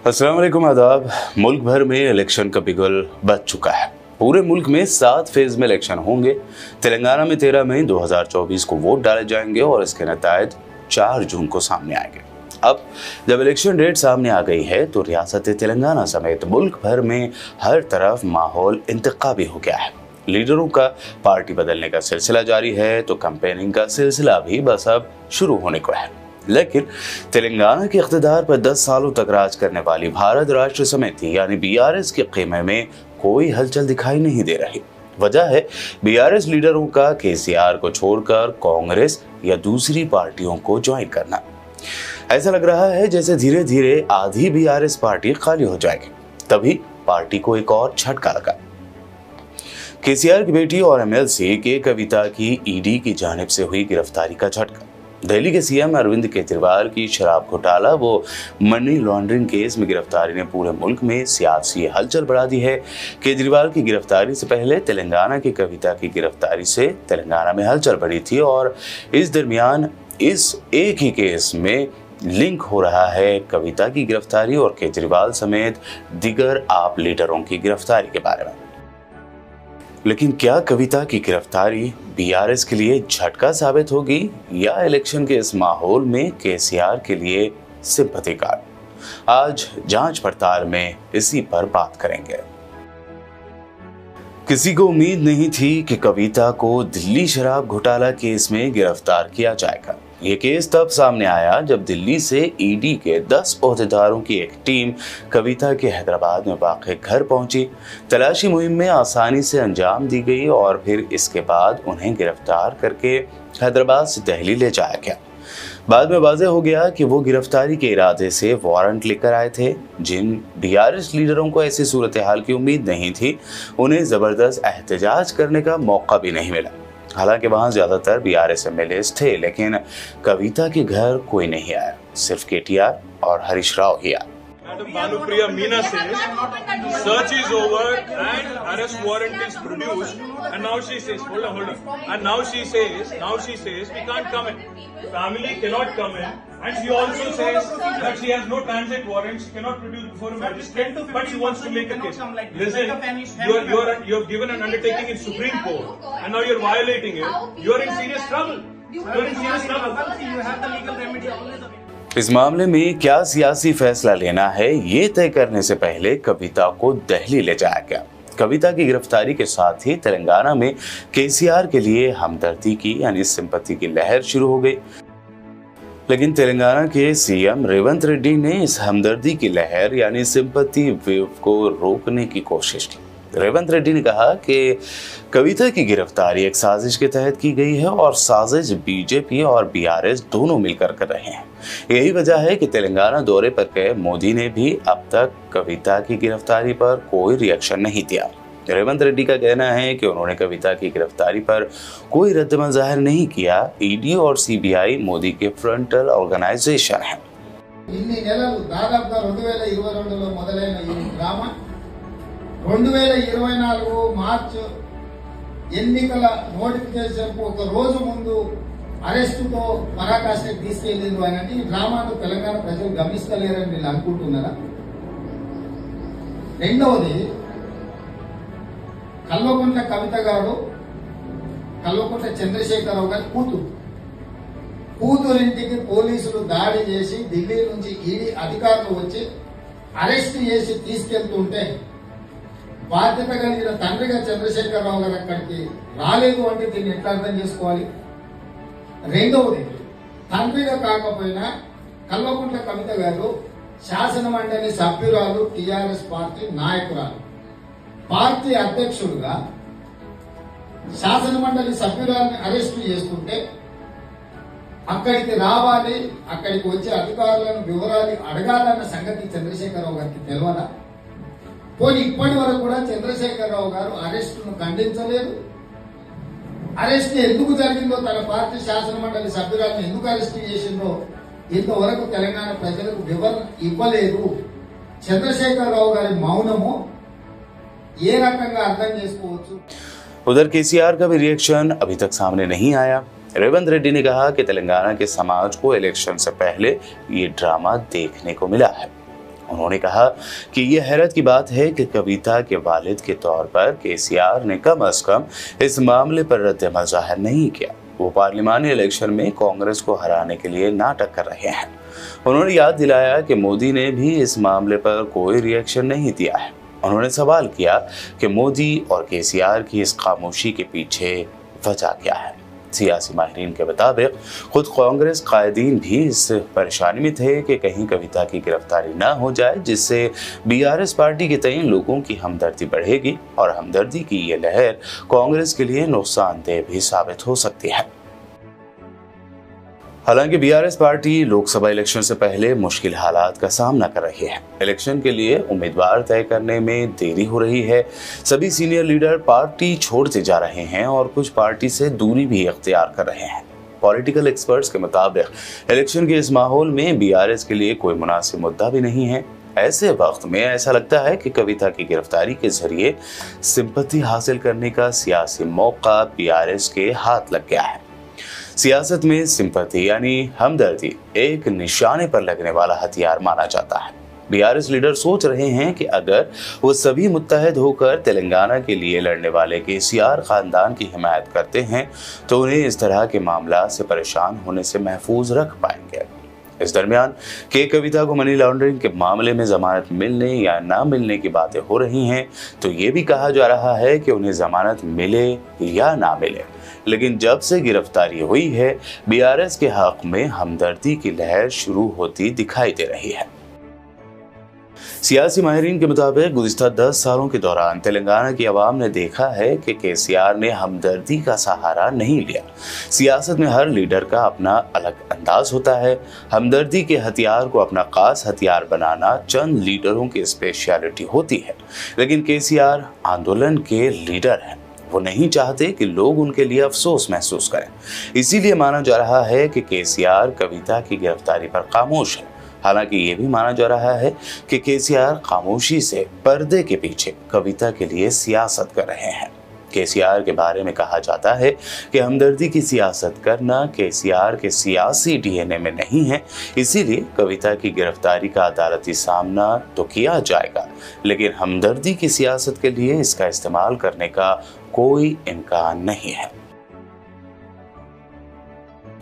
अस्सलाम वालेकुम, आदाब। मुल्क भर में इलेक्शन का बिगुल बज चुका है। पूरे मुल्क में 7 फेज में इलेक्शन होंगे। तेलंगाना में 13 मई 2024 को वोट डाले जाएंगे और इसके नतीजे 4 जून को सामने आएंगे। अब जब इलेक्शन डेट सामने आ गई है तो रियासत तेलंगाना समेत मुल्क भर में हर तरफ माहौल इंतखाबी हो गया है। लीडरों का पार्टी बदलने का सिलसिला जारी है तो कैंपेनिंग का सिलसिला भी बस अब शुरू होने को है। लेकिन तेलंगाना के इख्तिदार पर 10 सालों तक राज करने वाली भारत राष्ट्र समिति यानी बीआरएस के ख़ेमे में कोई हलचल दिखाई नहीं दे रही। वजह है बीआरएस लीडरों का केसीआर को छोड़कर कांग्रेस या दूसरी पार्टियों को ज्वाइन करना। ऐसा लग रहा है जैसे धीरे धीरे आधी बीआरएस पार्टी खाली हो जाएगी। तभी पार्टी को एक और झटका लगा। केसीआर की बेटी और एमएलसी के कविता की ईडी की जानिब से हुई गिरफ्तारी का झटका। दिल्ली के सीएम अरविंद केजरीवाल की शराब घोटाला व मनी लॉन्ड्रिंग केस में गिरफ्तारी ने पूरे मुल्क में सियासी हलचल बढ़ा दी है। केजरीवाल की गिरफ्तारी से पहले तेलंगाना की कविता की गिरफ्तारी से तेलंगाना में हलचल बढ़ी थी और इस दरमियान इस एक ही केस में लिंक हो रहा है कविता की गिरफ्तारी और केजरीवाल समेत दीगर आप लीडरों की गिरफ्तारी के बारे में। लेकिन क्या कविता की गिरफ्तारी बीआरएस के लिए झटका साबित होगी या इलेक्शन के इस माहौल में केसीआर के लिए सिंपैथी कार्ड? आज जांच पड़ताल में इसी पर बात करेंगे। किसी को उम्मीद नहीं थी कि कविता को दिल्ली शराब घोटाला केस में गिरफ्तार किया जाएगा। ये केस तब सामने आया जब दिल्ली से ईडी के 10 ओहदेदारों की एक टीम कविता के हैदराबाद में वाक़ घर पहुंची। तलाशी मुहिम में आसानी से अंजाम दी गई और फिर इसके बाद उन्हें गिरफ्तार करके हैदराबाद से दिल्ली ले जाया गया। बाद में वाज़ेह हो गया कि वो गिरफ्तारी के इरादे से वारंट लेकर आए थे। जिन बीआरएस लीडरों को ऐसी सूरत हाल की उम्मीद नहीं थी, उन्हें ज़बरदस्त एहतजाज करने का मौका भी नहीं मिला। हालांकि वहां ज्यादातर बीआरएस एमएलएस थे, लेकिन कविता के घर कोई नहीं आया। सिर्फ केटीआर और हरीश राव ही आए। Madam Bhanupriya Meena says search is over and arrest warrant is produced, and now she says hold on, and now she says we can't come in, family cannot come in, and she also says that she has no transit warrant, she cannot produce before a magistrate, but she wants to make a case. Listen, you have given an undertaking in Supreme Court and now you're violating it. You're in serious trouble. You're in serious trouble. You have the legal remedy always available. इस मामले में क्या सियासी फैसला लेना है ये तय करने से पहले कविता को दिल्ली ले जाया गया। कविता की गिरफ्तारी के साथ ही तेलंगाना में केसीआर के लिए हमदर्दी की यानी सिंपैथी की लहर शुरू हो गई। लेकिन तेलंगाना के सीएम रेवंत रेड्डी ने इस हमदर्दी की लहर यानी सिंपैथी वेव को रोकने की कोशिश की। रेवंत रेड्डी ने कहा कि कविता की गिरफ्तारी एक साजिश के तहत की गई है और साजिश बीजेपी और बीआरएस दोनों मिलकर कर रहे हैं। यही वजह है कि तेलंगाना दौरे पर गए मोदी ने भी अब तक कविता की गिरफ्तारी पर कोई रिएक्शन नहीं दिया। रेवंत रेड्डी का कहना है कि उन्होंने कविता की गिरफ्तारी पर कोई रद्दमल जाहिर नहीं किया। ईडी और सीबीआई मोदी के फ्रंटल ऑर्गेनाइजेशन है। 2024 మార్చి ఎన్నికల నోటిఫికేషన్కు ఒక రోజు ముందు అరెస్టుతో పరాకాష్ఠకి తీసుకెళ్లిండ్రు అని ఈ డ్రామాను తెలంగాణ ప్రజలు గమనిస్తలేరని వీళ్ళు అనుకుంటున్నారా? రెండవది, కల్వకుంట్ల కవిత గారు కల్వకుంట్ల చంద్రశేఖరరావు గారి కూతురింటికి పోలీసులు దాడి చేసి ఢిల్లీ నుంచి ఈడీ అధికారులు వచ్చి అరెస్ట్ చేసి తీసుకెళ్తుంటే బాధ్యత కలిగిన తండ్రిగా చంద్రశేఖరరావు గారు అక్కడికి రాలేదు అంటే దీన్ని ఎట్లా అర్థం చేసుకోవాలి? రెండవది, తండ్రిగా కాకపోయినా కల్వకుంట్ల కవిత గారు శాసన మండలి సభ్యురాలు, టిఆర్ఎస్ పార్టీ నాయకురాలు, పార్టీ అధ్యక్షుడుగా శాసన మండలి సభ్యురాలని అరెస్టు చేస్తుంటే అక్కడికి రావాలి, అక్కడికి వచ్చే అధికారులను వివరాలు అడగాలన్న సంగతి చంద్రశేఖరరావు గారికి తెలియదా? పోనీ ఇప్పటి వరకు కూడా చంద్రశేఖరరావు గారు అరెస్టును ఖండించలేదు. అరెస్ట్ ఎందుకు జరిగిందో, తన పార్టీ శాసన మండలి సభ్యురాలను ఎందుకు అరెస్ట్ చేసిందో ఇంతవరకు తెలంగాణ ప్రజలకు వివరణ ఇవ్వలేదు. చంద్రశేఖరరావు గారి మౌనము ఏ రకంగా అర్థం చేసుకోవచ్చు? उधर केसीआर का भी रिएक्शन अभी तक सामने नहीं आया। रेवंत रेड्डी ने कहा कि तेलंगाना के समाज को इलेक्शन से पहले ये ड्रामा देखने को मिला है। उन्होंने कहा कि यह हैरत की बात है कि कविता के वालिद के तौर पर केसीआर ने कम अज कम इस मामले पर रद्द-ए-अमल जाहिर नहीं किया। वो पार्लिमानी इलेक्शन में कांग्रेस को हराने के लिए नाटक कर रहे हैं। उन्होंने याद दिलाया कि मोदी ने भी इस मामले पर कोई रिएक्शन नहीं दिया है। उन्होंने सवाल किया कि मोदी और केसीआर की इस खामोशी के पीछे वजह क्या है। सियासी माहिरीन के मुताबिक खुद कांग्रेस कायदीन भी इस परेशानी में थे कि कहीं कविता की गिरफ्तारी ना हो जाए, जिससे बीआरएस पार्टी के तय लोगों की हमदर्दी बढ़ेगी और हमदर्दी की ये लहर कांग्रेस के लिए नुकसानदेह भी साबित हो सकती है। हालांकि बीआरएस पार्टी लोकसभा इलेक्शन से पहले मुश्किल हालात का सामना कर रही है। इलेक्शन के लिए उम्मीदवार तय करने में देरी हो रही है। सभी सीनियर लीडर पार्टी छोड़ते जा रहे हैं और कुछ पार्टी से दूरी भी इख्तियार कर रहे हैं। पॉलिटिकल एक्सपर्ट्स के मुताबिक इलेक्शन के इस माहौल में बीआरएस के लिए कोई मुनासिब मुद्दा भी नहीं है। ऐसे वक्त में ऐसा लगता है कि कविता की गिरफ्तारी के जरिए सिंपैथी हासिल करने का सियासी मौका बीआरएस के हाथ लग गया है। सियासत में सिंपैथी यानी हमदर्दी एक निशाने पर लगने वाला हथियार माना जाता है। बीआरएस लीडर सोच रहे हैं कि अगर वो सभी मुत्तहद होकर तेलंगाना के लिए लड़ने वाले केसीआर खानदान की हिमायत करते हैं तो उन्हें इस तरह के मामला से परेशान होने से महफूज रख पाएंगे। इस दरमियान के कविता को मनी लॉन्ड्रिंग के मामले में जमानत मिलने या ना मिलने की बातें हो रही हैं, तो ये भी कहा जा रहा है कि उन्हें जमानत मिले या ना मिले, लेकिन जब से गिरफ्तारी हुई है बीआरएस के हक में हमदर्दी की लहर शुरू होती दिखाई दे रही है। सियासी माहिरीन के मुताबिक गुज़िश्ता 10 सालों के दौरान तेलंगाना की आवाम ने देखा है कि केसीआर ने हमदर्दी का सहारा नहीं लिया। सियासत में हर लीडर का अपना अलग अंदाज होता है। हमदर्दी के हथियार को अपना खास हथियार बनाना चंद लीडरों की स्पेशलिटी होती है, लेकिन केसीआर आंदोलन के लीडर हैं। वो नहीं चाहते कि लोग उनके लिए अफसोस महसूस करें। इसीलिए माना जा रहा है कि केसीआर कविता की गिरफ्तारी पर खामोश है। हालांकि ये भी माना जा रहा है कि केसीआर खामोशी से पर्दे के पीछे कविता के लिए सियासत कर रहे हैं। केसीआर के बारे में कहा जाता है कि हमदर्दी की सियासत करना केसीआर के सियासी डीएनए में नहीं है, इसीलिए कविता की गिरफ्तारी का अदालती सामना तो किया जाएगा, लेकिन हमदर्दी की सियासत के लिए इसका इस्तेमाल करने का कोई इम्कान नहीं है।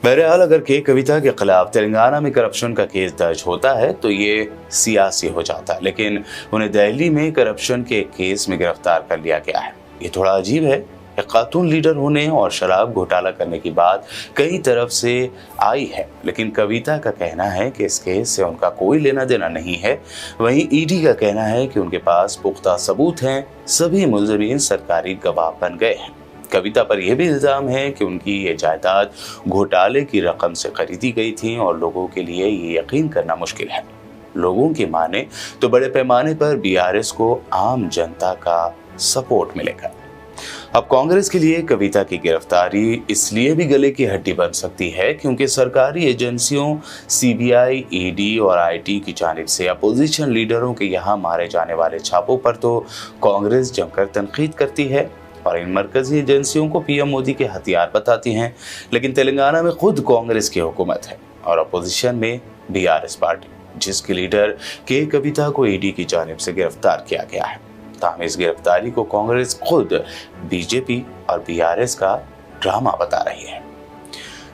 बहरहाल अगर के कविता के खिलाफ तेलंगाना में करप्शन का केस दर्ज होता है तो ये सियासी हो जाता है, लेकिन उन्हें दिल्ली में करप्शन के केस में गिरफ्तार कर लिया गया है। ये थोड़ा अजीब है। एक खातून लीडर होने और शराब घोटाला करने की बात कई तरफ से आई है, लेकिन कविता का कहना है कि इस केस से उनका कोई लेना देना नहीं है। वहीं ईडी का कहना है कि उनके पास पुख्ता सबूत हैं। सभी मुलज़िमीन सरकारी गवाह बन गए हैं। कविता पर यह भी इल्ज़ाम है कि उनकी ये जायदाद घोटाले की रकम से खरीदी गई थी और लोगों के लिए ये यकीन करना मुश्किल है। लोगों की माने तो बड़े पैमाने पर बीआरएस को आम जनता का सपोर्ट मिलेगा। अब कांग्रेस के लिए कविता की गिरफ्तारी इसलिए भी गले की हड्डी बन सकती है क्योंकि सरकारी एजेंसियों सीबीआई, ईडी और आईटी की जानिब से अपोजिशन लीडरों के यहाँ मारे जाने वाले छापों पर तो कांग्रेस जमकर तनकीद करती है और इन मरकजी एजेंसियों को पीएम मोदी के हथियार बताती हैं। लेकिन तेलंगाना में खुद कांग्रेस की हुकूमत है और अपोजिशन में बीआरएस पार्टी, जिसके लीडर के कविता को ईडी की जानिब से गिरफ्तार किया गया है। ताहम इस गिरफ्तारी को कांग्रेस खुद बीजेपी और बीआरएस का ड्रामा बता रही है।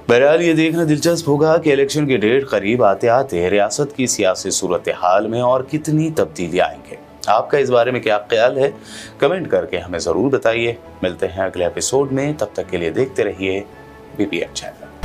बहरहाल ये देखना दिलचस्प होगा कि इलेक्शन की डेट करीब आते आते रियासत की सियासी सूरत हाल में और कितनी तब्दीलियां आएंगे। आपका इस बारे में क्या ख्याल है? कमेंट करके हमें ज़रूर बताइए। मिलते हैं अगले एपिसोड में, तब तक के लिए देखते रहिए बीपीएम चैनल।